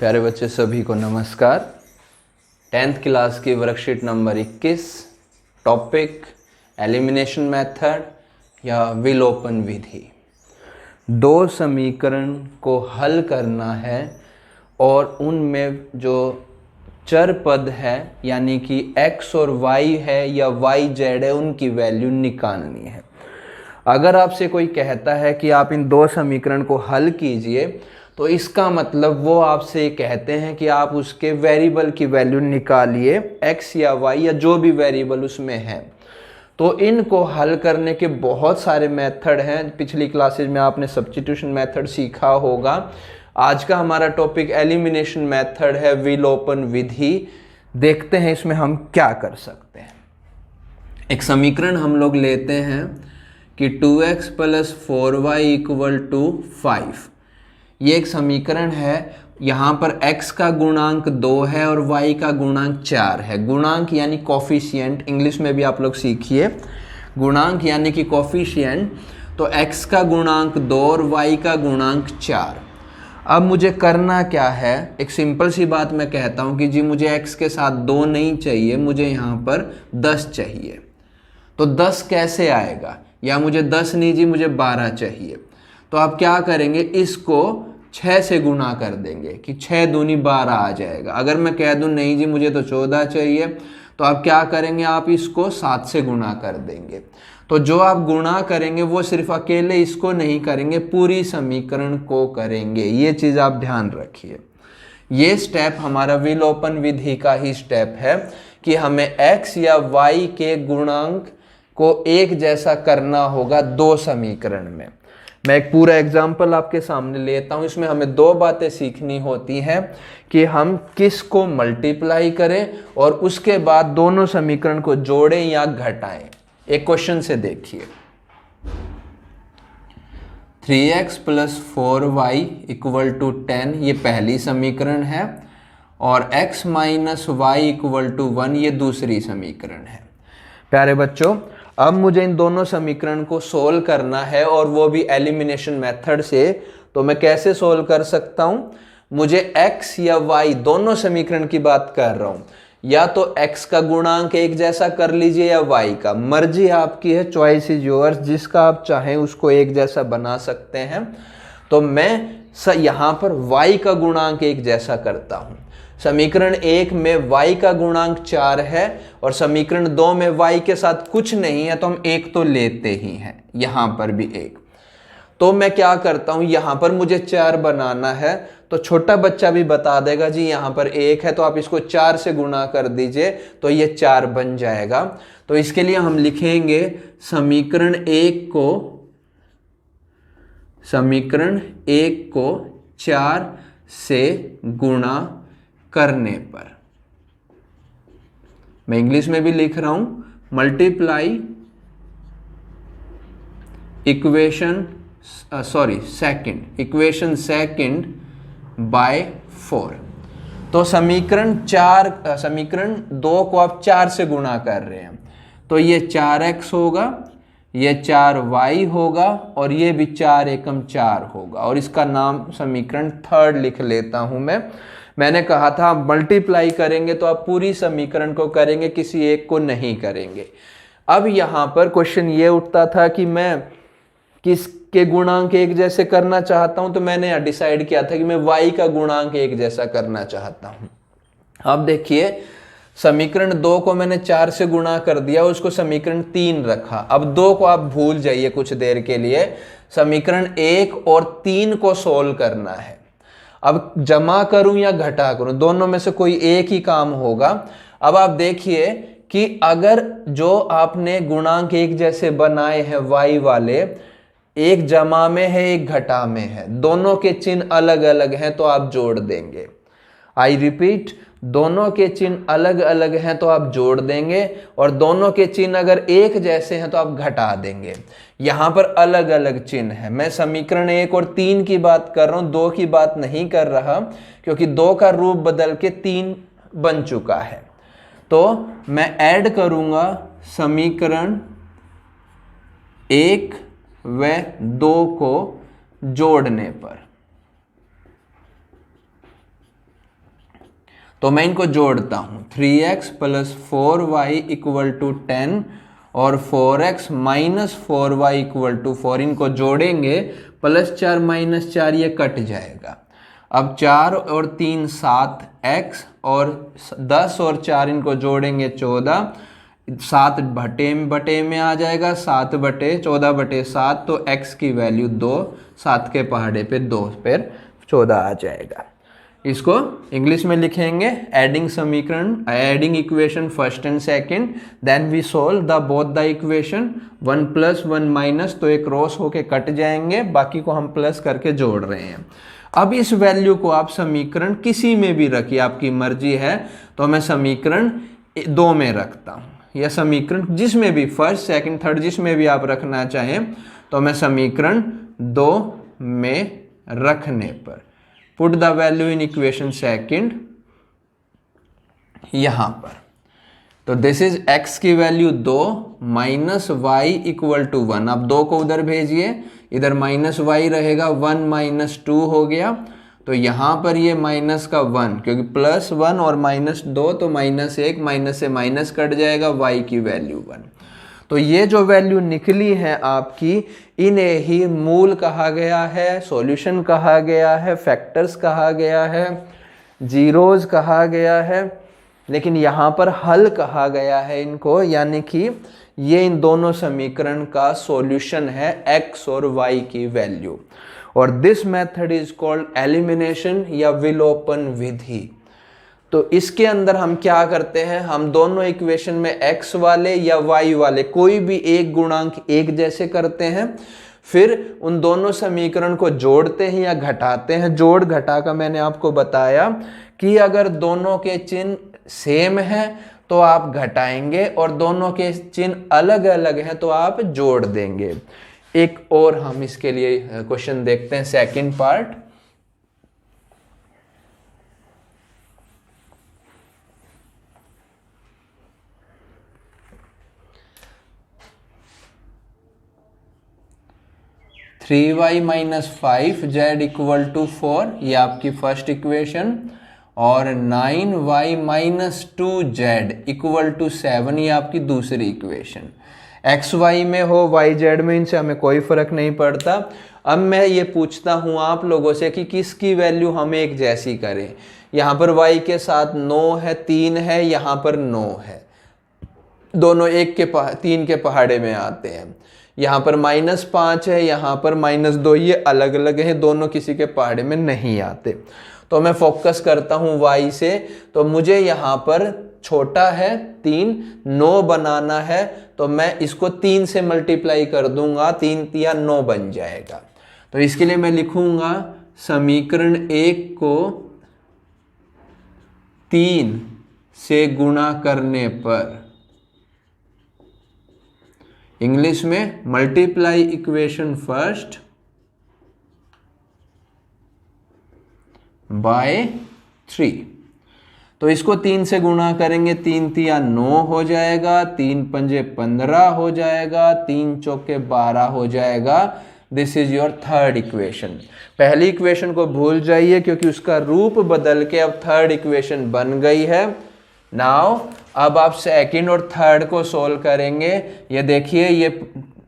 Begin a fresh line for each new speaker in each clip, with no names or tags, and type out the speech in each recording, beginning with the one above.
प्यारे बच्चे सभी को नमस्कार। 10th क्लास की worksheet number 21, topic elimination method या विलोपन विधि। दो समीकरण को हल करना है और उनमें जो चर पद है यानी कि x और y है या y z है उनकी वैल्यू निकालनी है। अगर आपसे कोई कहता है कि आप इन दो समीकरण को हल कीजिए तो इसका मतलब वो आपसे कहते हैं कि आप उसके वेरिएबल की वैल्यू निकालिए, x या y या जो भी वेरिएबल उसमें है। तो इनको हल करने के बहुत सारे मेथड हैं। पिछली क्लासेज में आपने सब्स्टिट्यूशन मेथड सीखा होगा। आज का हमारा टॉपिक एलिमिनेशन मेथड है, विलोपन विधि। देखते हैं इसमें हम क्या कर सकते हैं। एक समीकरण हम लोग लेते हैं कि 2x + 4y = 5। ये एक समीकरण है। यहाँ पर x का गुणांक 2 है और y का गुणांक 4 है। गुणांक यानी कोफिशिएंट, इंग्लिश में भी आप लोग सीखिए। गुणांक यानी कि कोफिशिएंट। तो x का गुणांक 2 और y का गुणांक 4। अब मुझे करना क्या है, एक सिंपल सी बात मैं कहता हूँ कि जी मुझे x के साथ 2 नहीं चाहिए, मुझे यहाँ पर 10 चाहिए। तो 10 कैसे आएगा, या मुझे 10 नहीं जी मुझे 12 चाहिए। तो आप क्या करेंगे, इसको 6 से गुणा कर देंगे कि 6 दूनी 12 आ जाएगा। अगर मैं कह दूं नहीं जी मुझे तो 14 चाहिए, तो आप क्या करेंगे, आप इसको 7 से गुणा कर देंगे। तो जो आप गुणा करेंगे वो सिर्फ अकेले इसको नहीं करेंगे, पूरी समीकरण को करेंगे। ये चीज़ आप ध्यान रखिए। ये स्टेप हमारा विलोपन विधि का ही स्टेप है कि हमें x या y के गुणांक को एक जैसा करना होगा दो समीकरण में। मैं एक पूरा एग्जाम्पल आपके सामने लेता हूं। इसमें हमें दो बातें सीखनी होती हैं कि हम किस को मल्टीप्लाई करें और उसके बाद दोनों समीकरण को जोड़ें या घटाएं। एक क्वेश्चन से देखिए, 3x + 4y = 10 ये पहली समीकरण है और x - y = 1 ये दूसरी समीकरण है। प्यारे बच्चों, अब मुझे इन दोनों समीकरण को सोल्व करना है और वो भी एलिमिनेशन मेथड से। तो मैं कैसे सोल्व कर सकता हूं, मुझे x या y दोनों समीकरण की बात कर रहा हूं, या तो x का गुणांक एक जैसा कर लीजिए या y का, मर्जी आपकी है, चॉइस इज योर्स। जिसका आप चाहें उसको एक जैसा बना सकते हैं। तो मैं यहां पर y का गुणांक एक जैसा करता हूं। समीकरण 1 में y का गुणांक 4 है और समीकरण 2 में y के साथ कुछ नहीं है, तो हम 1 तो लेते ही हैं, यहां पर भी 1। तो मैं क्या करता हूं, यहां पर मुझे 4 बनाना है, तो छोटा बच्चा भी बता देगा जी यहां पर 1 है, तो आप इसको 4 से गुणा कर दीजिए तो ये 4 बन जाएगा। तो इसके लिए हम लिखेंगे समीकरण 1 को 4 से गुणा करने पर, मैं इंग्लिश में भी लिख रहा हूं, मल्टीप्लाई इक्वेशन सेकंड बाय 4। तो समीकरण 2 को आप 4 से गुणा कर रहे हैं, तो ये 4x होगा, ये 4y होगा और ये भी 4 एकम 4 होगा। और इसका नाम समीकरण 3 लिख लेता हूं मैं। मैंने कहा था आप मल्टीप्लाई करेंगे तो आप पूरी समीकरण को करेंगे, किसी एक को नहीं करेंगे। अब यहां पर क्वेश्चन ये उठता था कि मैं किसके गुणांक एक जैसे करना चाहता हूं, तो मैंने डिसाइड किया था कि मैं y का गुणांक एक जैसा करना चाहता हूं। अब देखिए, समीकरण 2 को मैंने 4 से गुणा कर दिया, उसको समीकरण 3 रखा। अब 2 को आप भूल जाइए कुछ देर के लिए, समीकरण 1 और 3 को सोल्व करना है। अब जमा करूं या घटा करूं, दोनों में से कोई एक ही काम होगा। अब आप देखिए कि अगर जो आपने गुणांक एक जैसे बनाए हैं y वाले, एक जमा में है एक घटा में है, दोनों के चिन्ह अलग अलग हैं तो आप जोड़ देंगे। आई रिपीट, दोनों के चिन्ह अलग अलग हैं तो आप जोड़ देंगे, और दोनों के चिन्ह अगर एक जैसे हैं तो आप घटा देंगे। यहां पर अलग अलग चिन्ह है। मैं समीकरण 1 और 3 की बात कर रहा हूं, 2 की बात नहीं कर रहा, क्योंकि 2 का रूप बदल के 3 बन चुका है। तो मैं ऐड करूंगा समीकरण 1 व 2 को जोड़ने पर। तो मैं इनको जोड़ता हूँ, 3x plus 4y equal to 10 और 4x minus 4y equal to 4, इनको जोड़ेंगे, +4 -4 ये कट जाएगा। अब 4 और 3 7x और 10 और 4 इनको जोड़ेंगे 14, 7 बटे में आ जाएगा, 7 बटे 14 बटे 7, तो x की वैल्यू 2, 7 के पहाड़े पे 2 फिर 14 आ जाएगा। इसको इंग्लिश में लिखेंगे, एडिंग समीकरण, adding equation first and second, then we solve the both the equation, 1 plus 1 minus, तो एक क्रॉस होके कट जाएंगे, बाकी को हम प्लस करके जोड़ रहे हैं। अब इस वैल्यू को आप समीकरण किसी में भी रखिए, आपकी मर्जी है, तो मैं समीकरण 2 में रखता हूँ, या समीकरण जिसमें भी फर्स्ट सेकंड थर्ड जिसमें भी आप रखना चाहें, तो मैं समीकरण 2 में रखने पर put the value in equation second यहां पर, तो दिस इज x की value 2 minus y equal to 1। अब 2 को उधर भेजिए, इधर माइनस y रहेगा, 1 माइनस 2 हो गया, तो यहां पर ये माइनस का 1, क्योंकि +1 और -2 तो -1, माइनस से माइनस कट जाएगा, y की वैल्यू 1। तो ये जो वैल्यू निकली है आपकी, इन्हें ही मूल कहा गया है, सॉल्यूशन कहा गया है, फैक्टर्स कहा गया है, जीरोज कहा गया है, लेकिन यहाँ पर हल कहा गया है इनको, यानी कि ये इन दोनों समीकरण का सॉल्यूशन है x और y की वैल्यू। और this method is called elimination या विलोपन विधि। तो इसके अंदर हम क्या करते हैं, हम दोनों इक्वेशन में x वाले या y वाले कोई भी एक गुणांक एक जैसे करते हैं, फिर उन दोनों समीकरण को जोड़ते हैं या घटाते हैं। जोड़ घटा का मैंने आपको बताया कि अगर दोनों के चिन्ह सेम है तो आप घटाएंगे, और दोनों के चिन्ह अलग अलग हैं तो आप जोड़ देंगे। एक और हम इसके लिए क्वेश्चन देखते हैं, second part. Three y minus 5z equal to 4, ये आपकी फर्स्ट इक्वेशन, और 9y minus 2z equal to 7, ये आपकी दूसरी इक्वेशन। एक्स वाई में हो वाई जेड में, इनसे हमें कोई फर्क नहीं पड़ता। अब मैं ये पूछता हूँ आप लोगों से कि किसकी वैल्यू हम एक जैसी करें। यहाँ पर y के साथ 9 है, 3 है, यहाँ पर 9 है, दोनों 3 के पहाड़े में आते हैं। यहाँ पर -5 है, यहाँ पर -2, ये अलग अलग हैं, दोनों किसी के पहाड़े में नहीं आते। तो मैं फोकस करता हूँ y से, तो मुझे यहाँ पर छोटा है 3, 9 बनाना है, तो मैं इसको 3 से मल्टीप्लाई कर दूंगा, 3 तिया 9 बन जाएगा। तो इसके लिए मैं लिखूंगा समीकरण 1 को 3 से गुणा करने पर, इंग्लिश में मल्टीप्लाई इक्वेशन फर्स्ट बाय 3। तो इसको 3 से गुणा करेंगे, 3 तिया 9 हो जाएगा, 3 पंजे 15 हो जाएगा, 3 चौके 12 हो जाएगा। This is your third equation. पहली इक्वेशन को भूल जाइए क्योंकि उसका रूप बदल के अब थर्ड इक्वेशन बन गई है। नाउ अब आप सेकंड और थर्ड को सोल्व करेंगे। ये देखिए, ये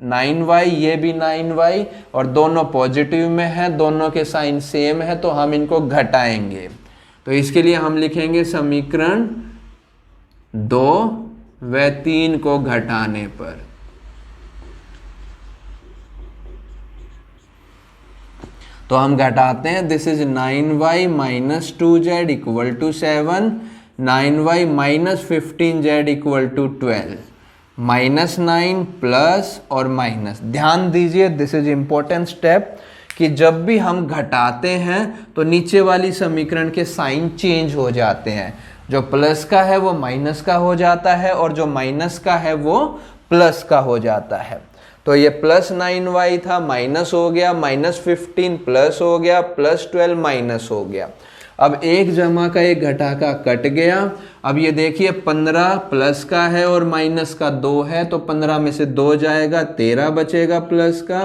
9y, ये भी 9y, और दोनों पॉजिटिव में है, दोनों के साइन सेम है, तो हम इनको घटाएंगे। तो इसके लिए हम लिखेंगे समीकरण 2 व 3 को घटाने पर, तो हम घटाते हैं। This is 9y minus 2z equal to 7, 9y minus 15z equal to 12, -9 plus और माइनस। ध्यान दीजिए, दिस इज इंपॉर्टेंट स्टेप कि जब भी हम घटाते हैं तो नीचे वाली समीकरण के साइन चेंज हो जाते हैं। जो प्लस का है वो माइनस का हो जाता है, और जो माइनस का है वो प्लस का हो जाता है। तो ये +9y था, माइनस हो गया, -15 प्लस हो गया, +12 माइनस हो गया। अब एक जमा का एक घटा का कट गया। अब ये देखिए 15 प्लस का है और माइनस का 2 है, तो 15 में से 2 जाएगा, 13 बचेगा प्लस का,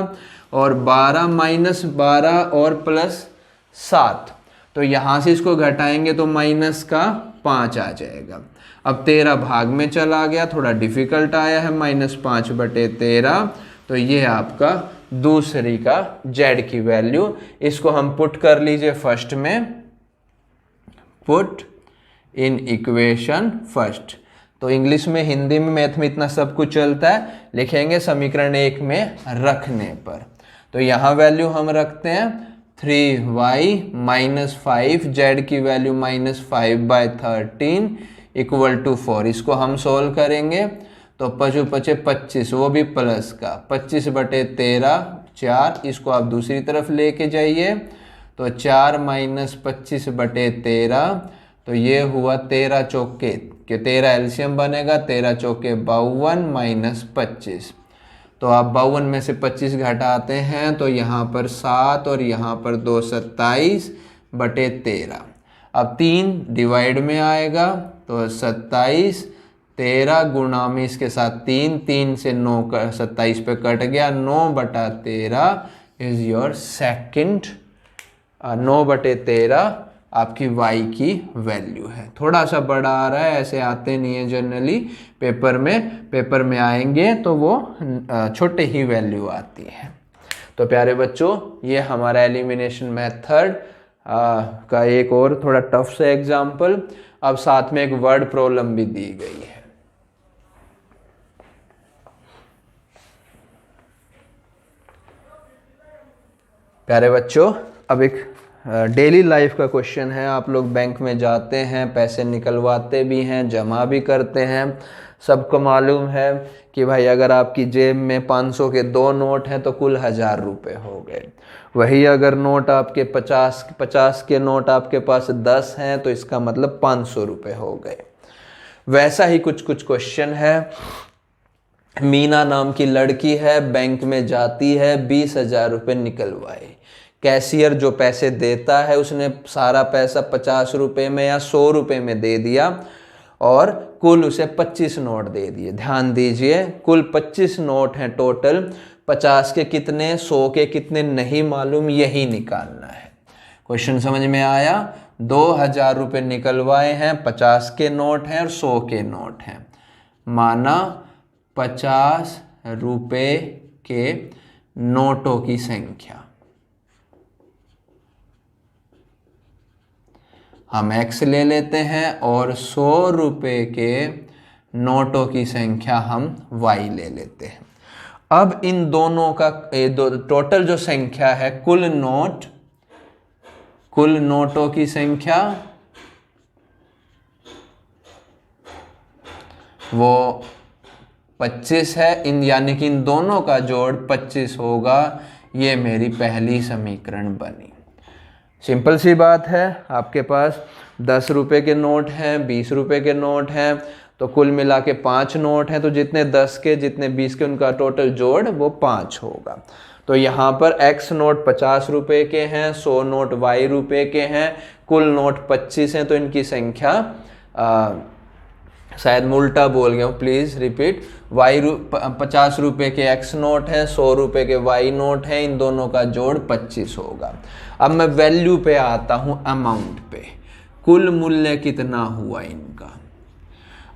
और 12 माइनस 12 और प्लस 7, तो यहाँ से इसको घटाएंगे तो माइनस का 5 आ जाएगा। अब 13 भाग में चला गया, थोड़ा डिफिकल्ट आया है, -5/13, तो ये आपका दूसरी का z की वैल्यू। इसको हम पुट कर लीजिए फर्स्ट में, पुट इन इक्वेशन फर्स्ट। तो इंग्लिश में, हिंदी में, मैथ में इतना सब कुछ चलता है, लिखेंगे समीकरण 1 में रखने पर। तो यहाँ वैल्यू हम रखते हैं 3y - 5, z की वैल्यू -5/13 = 4। इसको हम सोल्व करेंगे तो 5 × 5 = 25, वो भी प्लस का 25/13 4। इसको आप दूसरी तरफ लेके जाइए तो 4 - 25/13, तो ये हुआ 13 चौके के 13 एलसीएम बनेगा, 13 चौके 52 - 25। तो आप 52 में से 25 घटाते हैं तो यहाँ पर 7 और यहाँ पर 2, 27/13। अब 3 डिवाइड में आएगा तो 27, 13 गुणा में इसके साथ 3 से 9 का 27 पे कट गया, 9/13 इज योर सेकंड, 9/13 आपकी y की वैल्यू है। थोड़ा सा बड़ा आ रहा है, ऐसे आते नहीं है जनरली पेपर में आएंगे तो वो छोटे ही वैल्यू आती है। तो प्यारे बच्चों, ये हमारा एलिमिनेशन मेथड का एक और थोड़ा टफ सा एग्जाम्पल। अब साथ में एक वर्ड प्रॉब्लम भी दी गई है। प्यारे बच्चों, अब एक डेली लाइफ का क्वेश्चन है। आप लोग बैंक में जाते हैं, पैसे निकलवाते भी हैं, जमा भी करते हैं। सबको मालूम है कि भाई अगर आपकी जेब में 500 के 2 नोट हैं तो कुल 1000 रुपये हो गए। वही अगर नोट आपके 50 के नोट आपके पास 10 हैं तो इसका मतलब 500 रुपये हो गए। वैसा ही कुछ क्वेश्चन है। मीना नाम की लड़की है, बैंक में जाती है, 20,000 रुपये निकलवाए। कैशियर जो पैसे देता है उसने सारा पैसा 50 रुपये में या 100 रुपये में दे दिया और कुल उसे 25 नोट दे दिए। ध्यान दीजिए, कुल 25 नोट हैं टोटल। 50 के कितने, 100 के कितने नहीं मालूम, यही निकालना है। क्वेश्चन समझ में आया? 2000 रुपये निकलवाए हैं, 50 के नोट हैं और 100 के नोट हैं। माना 50 रुपये के नोटों की संख्या, हम x ले लेते हैं, और 100 रुपये के नोटों की संख्या हम y ले लेते हैं। अब इन दोनों का टोटल जो संख्या है, कुल नोटों की संख्या वो 25 है। यानी कि इन दोनों का जोड़ 25 होगा। ये मेरी पहली समीकरण बनी। सिंपल सी बात है, आपके पास 10 रुपये के नोट हैं, 20 रुपये के नोट हैं, तो कुल मिला के 5 नोट हैं। तो जितने 10 के जितने 20 के उनका टोटल जोड़ वो 5 होगा। तो यहाँ पर x नोट 50 रुपये के हैं, 100 नोट y रुपये के हैं, कुल नोट 25 हैं। तो इनकी संख्या शायद उल्टा बोल गया हूँ, प्लीज़ रिपीट। 50 रुपये के x नोट है, 100 रुपये के y नोट है, इन दोनों का जोड़ 25 होगा। अब मैं वैल्यू पे आता हूँ, अमाउंट पे। कुल मूल्य कितना हुआ इनका?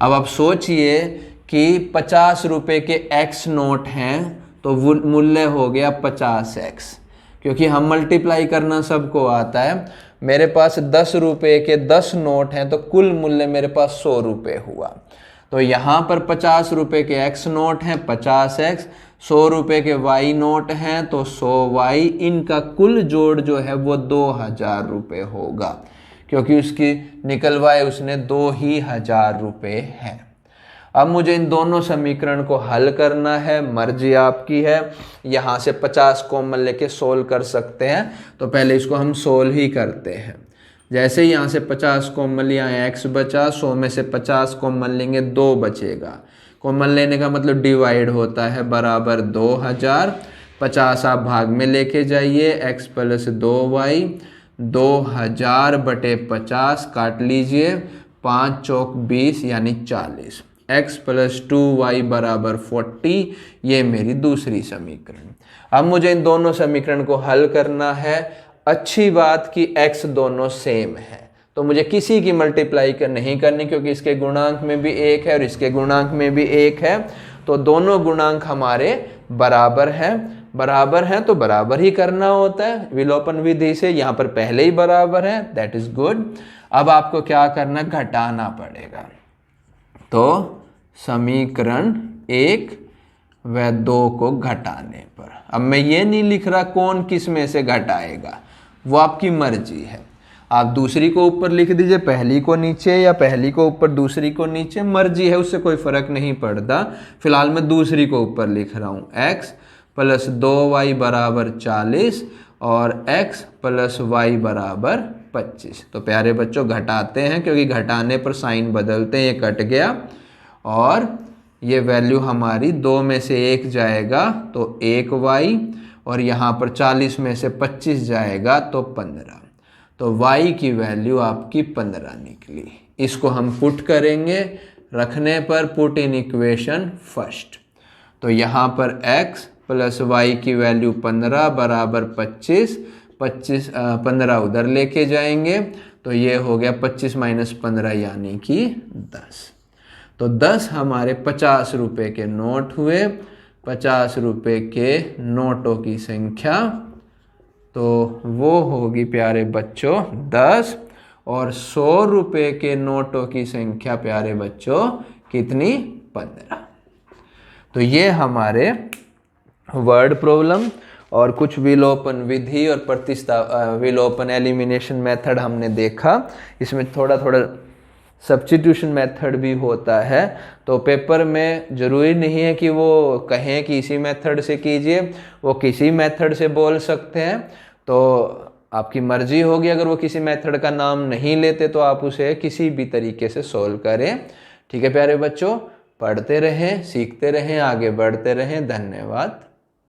अब आप सोचिए कि 50 रुपये के x नोट हैं तो मूल्य हो गया 50x, क्योंकि हम मल्टीप्लाई करना सबको आता है। मेरे पास 10 रुपये के 10 नोट हैं तो कुल मूल्य मेरे पास 100 रुपये हुआ। तो यहाँ पर 50 रुपये के x नोट हैं, 50x, 100 रुपये के y नोट हैं तो 100y। इनका कुल जोड़ जो है वो 2000 रुपये होगा, क्योंकि उसकी निकलवाए उसने 2000 रुपये हैं। अब मुझे इन दोनों समीकरण को हल करना है, मर्जी आपकी है। यहाँ से 50 कॉमन लेके सोल्व कर सकते हैं, तो पहले इसको हम सोल्व ही करते हैं। जैसे ही यहाँ से 50 कॉमन लिया, x बचा, 100 में से 50 कॉमन लेंगे, 2 बचेगा। कॉमन लेने का मतलब डिवाइड होता है, बराबर 2000। 50 आप भाग में लेके जाइए, x + 2y, 2000/50 काट लीजिए, 5 चौक 20 यानी 40। x + 2y = 40। ये मेरी दूसरी समीकरण। अब मुझे इन दोनों समीकरण को हल करना है। अच्छी बात कि x दोनों सेम है, तो मुझे किसी की मल्टीप्लाई नहीं करनी, क्योंकि इसके गुणांक में भी 1 है और इसके गुणांक में भी 1 है, तो दोनों गुणांक हमारे बराबर हैं तो बराबर ही करना होता है विलोपन विधि से। यहाँ पर पहले ही बराबर है, दैट इज गुड। अब आपको क्या करना, घटाना पड़ेगा। तो समीकरण 1 व 2 को घटाने पर, अब मैं ये नहीं लिख रहा कौन किस में से घटाएगा, वो आपकी मर्जी है। आप दूसरी को ऊपर लिख दीजिए, पहली को नीचे, या पहली को ऊपर दूसरी को नीचे, मर्जी है, उससे कोई फर्क नहीं पड़ता। फिलहाल मैं दूसरी को ऊपर लिख रहा हूँ। x + 2y = 40 और x + y = 25। तो प्यारे बच्चों घटाते हैं, क्योंकि घटाने पर साइन बदलते हैं, ये कट गया और ये वैल्यू हमारी 2 में से 1 जाएगा तो 1y, और यहाँ पर 40 में से 25 जाएगा तो 15। तो y की वैल्यू आपकी 15 निकली। इसको हम पुट करेंगे, रखने पर पुट इन इक्वेशन फर्स्ट। तो यहाँ पर x + y की वैल्यू 15 = 25, 15 उधर लेके जाएंगे तो ये हो गया 25 - 15 यानी कि 10। तो 10 हमारे 50 रुपये के नोट हुए। 50 रुपये के नोटों की संख्या तो वो होगी प्यारे बच्चों 10, और 100 रुपये के नोटों की संख्या प्यारे बच्चों कितनी, 15। तो ये हमारे वर्ड प्रॉब्लम और कुछ विलोपन विधि और विलोपन एलिमिनेशन मेथड हमने देखा। इसमें थोड़ा सब्स्टिट्यूशन मेथड भी होता है। तो पेपर में ज़रूरी नहीं है कि वो कहें कि इसी मेथड से कीजिए, वो किसी मेथड से बोल सकते हैं। तो आपकी मर्जी होगी, अगर वो किसी मेथड का नाम नहीं लेते तो आप उसे किसी भी तरीके से सोल्व करें। ठीक है प्यारे बच्चों, पढ़ते रहें, सीखते रहें, आगे बढ़ते रहें। धन्यवाद।